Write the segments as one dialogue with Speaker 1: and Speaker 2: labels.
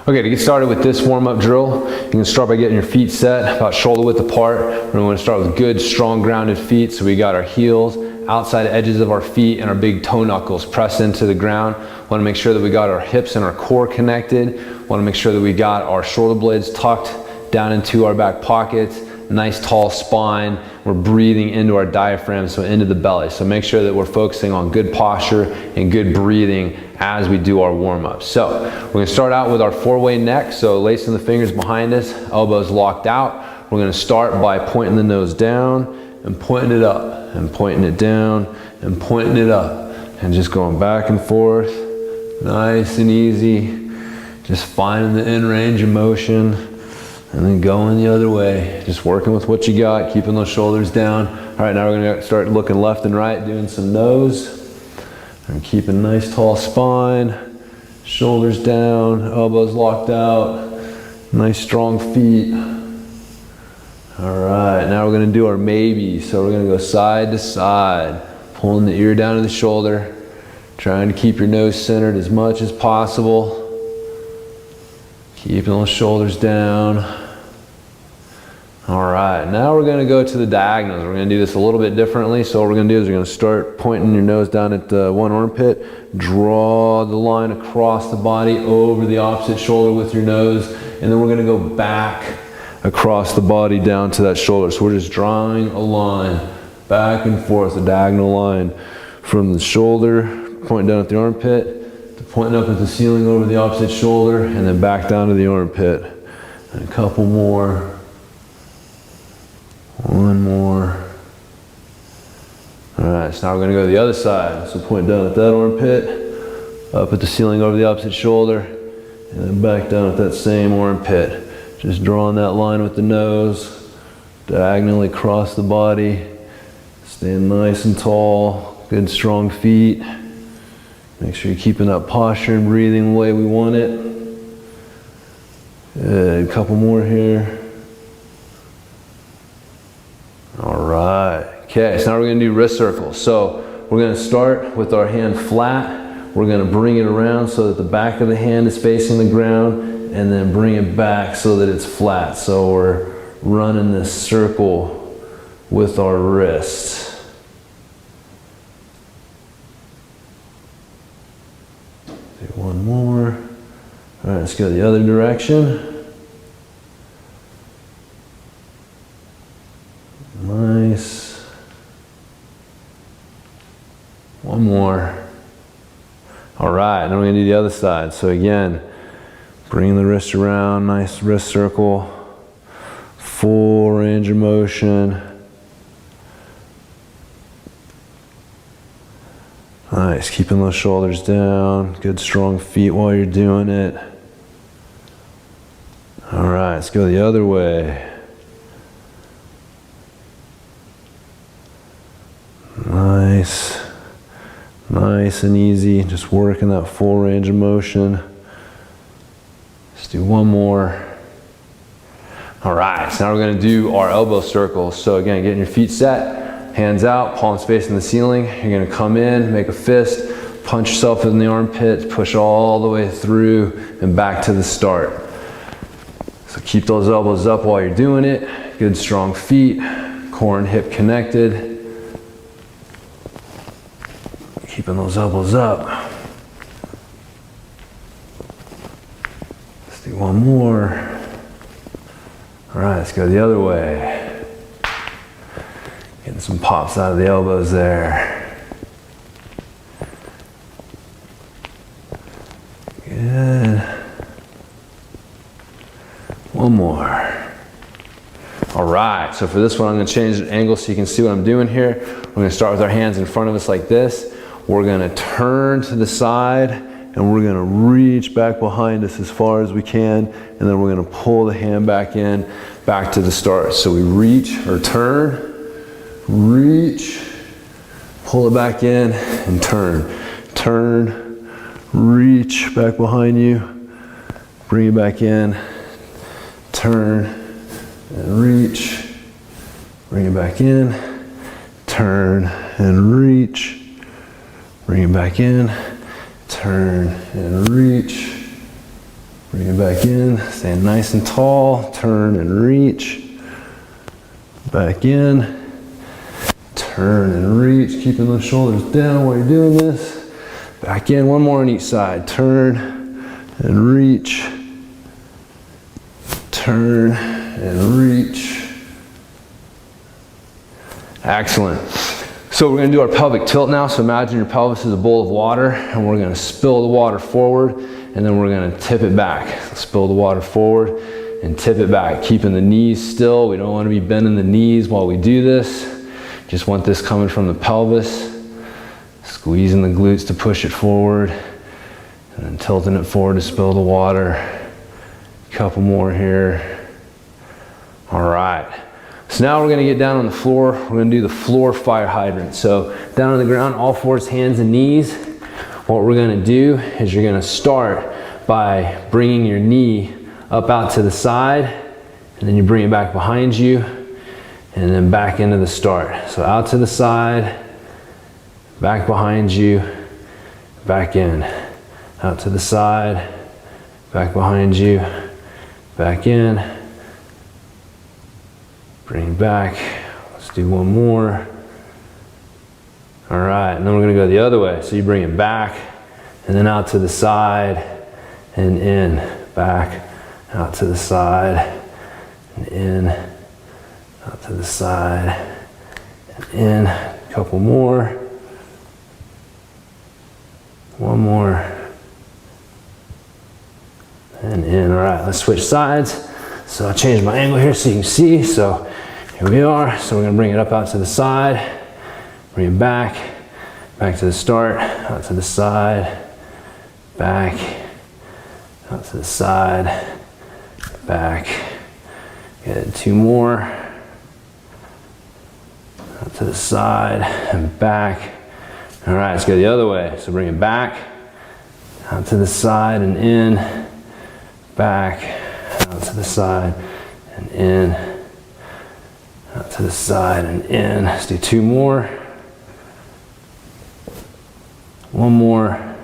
Speaker 1: Okay, to get started with this warm-up drill, you can start by getting your feet set about shoulder width apart. We're going to start with good, strong, grounded feet. So we got our heels, outside edges of our feet, and our big toe knuckles pressed into the ground. Want to make sure that we got our hips and our core connected. Want to make sure that we got our shoulder blades tucked down into our back pockets. Nice tall spine. We're breathing into our diaphragm, so into the belly. So make sure that we're focusing on good posture and good breathing as we do our warm-up. So we're going to start out with our four-way neck. So lacing the fingers behind us, elbows locked out. We're going to start by pointing the nose down and pointing it up and pointing it down and pointing it up and just going back and forth. Nice and easy. Just finding the in range of motion. And then going the other way, just working with what you got, keeping those shoulders down. All right, now we're gonna start looking left and right, doing some nose. And keep a nice tall spine, shoulders down, elbows locked out, nice strong feet. All right, now we're gonna do our maybe. So we're gonna go side to side, pulling the ear down to the shoulder, trying to keep your nose centered as much as possible. Keeping those shoulders down. All right, now we're gonna go to the diagonals. We're gonna do this a little bit differently. So what we're gonna do is we're gonna start pointing your nose down at one armpit, draw the line across the body over the opposite shoulder with your nose, and then we're gonna go back across the body down to that shoulder. So we're just drawing a line back and forth, a diagonal line from the shoulder, pointing down at the armpit, pointing up at the ceiling over the opposite shoulder, and then back down to the armpit. And a couple more. One more. All right, so now we're gonna go to the other side. So point down at that armpit, up at the ceiling over the opposite shoulder, and then back down at that same armpit. Just drawing that line with the nose, diagonally across the body, staying nice and tall, good strong feet. Make sure you're keeping that posture and breathing the way we want it. Good, a couple more here. All right, okay, so now we're gonna do wrist circles. So we're gonna start with our hand flat. We're gonna bring it around so that the back of the hand is facing the ground, and then bring it back so that it's flat. So we're running this circle with our wrists. One more. All right, let's go the other direction. Nice. One more. All right, now we're gonna do the other side. So again, bring the wrist around, nice wrist circle, full range of motion. Nice, keeping those shoulders down, good strong feet while you're doing it. All right, let's go the other way. Nice, nice and easy, just working that full range of motion. Let's do one more. All right, so now we're gonna do our elbow circles. So again, getting your feet set. Hands out, palms facing the ceiling. You're gonna come in, make a fist, punch yourself in the armpits, push all the way through and back to the start. So keep those elbows up while you're doing it. Good strong feet, core and hip connected. Keeping those elbows up. Let's do one more. All right, let's go the other way. Getting some pops out of the elbows there. Good. One more. All right, so for this one, I'm gonna change the angle so you can see what I'm doing here. We're gonna start with our hands in front of us like this. We're gonna turn to the side, and we're gonna reach back behind us as far as we can, and then we're gonna pull the hand back in, back to the start. So we reach or turn, reach, pull it back in, and turn. Turn, reach back behind you, bring it back in, turn, and reach, bring it back in, turn, and reach, bring it back in, turn, and reach, Bring it back in, stand nice and tall, turn and reach. Back in, turn and reach, keeping those shoulders down while you're doing this. Back in, one more on each side. Turn and reach. Turn and reach. Excellent. So we're gonna do our pelvic tilt now. So imagine your pelvis is a bowl of water and we're gonna spill the water forward and then we're gonna tip it back. Spill the water forward and tip it back, keeping the knees still. We don't wanna be bending the knees while we do this. Just want this coming from the pelvis. Squeezing the glutes to push it forward and then tilting it forward to spill the water. A couple more here. All right. So now we're gonna get down on the floor. We're gonna do the floor fire hydrant. So down on the ground, all fours, hands and knees. What we're gonna do is you're gonna start by bringing your knee up out to the side, and then you bring it back behind you, and then back into the start. So out to the side, back behind you, back in. Out to the side, back behind you, back in. Bring it back. Let's do one more. All right, and then we're gonna go the other way. So you bring it back, and then out to the side, and in, back, out to the side, and in, out to the side, and in. A couple more. One more. And in. All right, let's switch sides. So I'll change my angle here so you can see. So here we are. So we're gonna bring it up out to the side. Bring it back to the start, out to the side, back, out to the side, back. Get two more. Out to the side and back. All right, let's go the other way. So bring it back, out to the side and in, back, out to the side and in, out to the side and in. Let's do two more. One more.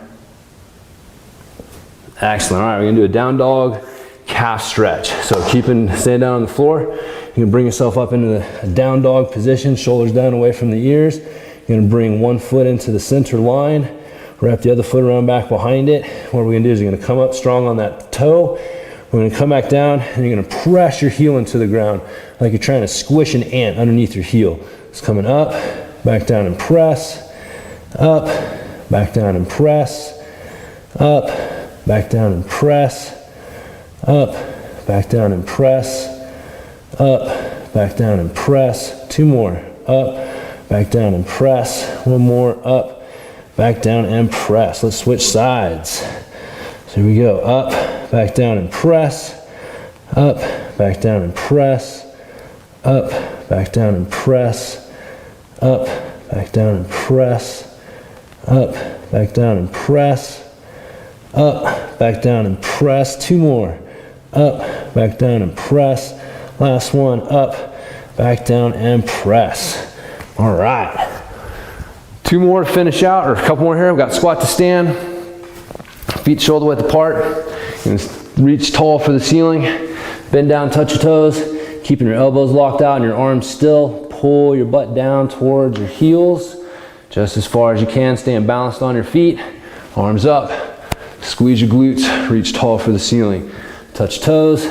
Speaker 1: Excellent. All right, we're gonna do a down dog calf stretch. So stay down on the floor. You can bring yourself up into the down dog position, shoulders down away from the ears. You're gonna bring one foot into the center line, wrap the other foot around back behind it. What we're gonna do is you're gonna come up strong on that toe. We're gonna come back down and you're gonna press your heel into the ground like you're trying to squish an ant underneath your heel. It's coming up, back down and press, up, back down and press, up, back down and press, up, back down and press, up, back down and press. Two more, up, back down and press. One more, up, back down and press. Let's switch sides. So here we go, up, back down and press, up, back down and press, up, back down and press, up, back down and press, up, back down and press, up, back down and press. Two more, up, back down and press. Last one, up, back down and press. All right. Two more to finish out, or a couple more here. We've got squat to stand, feet shoulder width apart. You can reach tall for the ceiling, bend down, touch your toes, keeping your elbows locked out and your arms still. Pull your butt down towards your heels, just as far as you can, staying balanced on your feet. Arms up, squeeze your glutes, reach tall for the ceiling. Touch toes,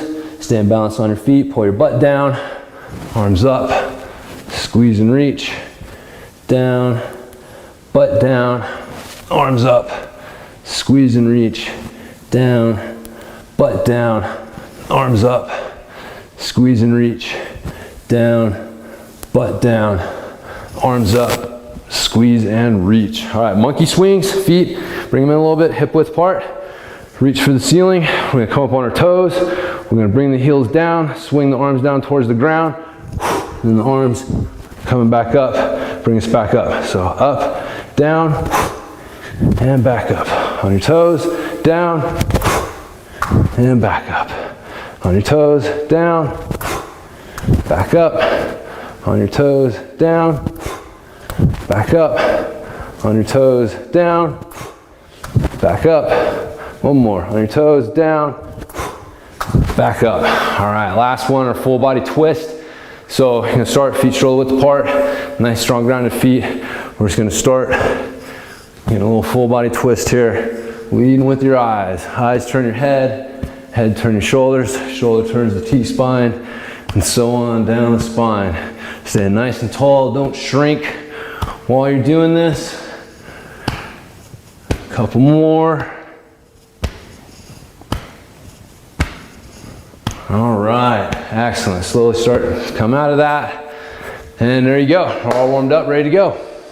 Speaker 1: stand balanced on your feet, pull your butt down, arms up, squeeze and reach, down, butt down, arms up, squeeze and reach, down, butt down, arms up, squeeze and reach, down, butt down, arms up, squeeze and reach. All right, monkey swings, feet, bring them in a little bit, hip width apart, reach for the ceiling. We're gonna come up on our toes. We're gonna bring the heels down, swing the arms down towards the ground, and then the arms coming back up, bring us back up. So up, down, and back up. On your toes, down, and back up. On your toes, down, back up. On your toes, down, back up. On your toes, down, back up. One more. On your toes, down, Back up. All right, last one, our full body twist. So you're gonna start feet shoulder width apart, nice strong grounded feet. We're just gonna start getting a little full body twist here. Leading with your eyes. Eyes turn your head turn your shoulders, shoulder turns the T-spine, and so on down the spine. Stay nice and tall, don't shrink while you're doing this. A couple more. All right, excellent. Slowly start to come out of that. And there you go, all warmed up, ready to go.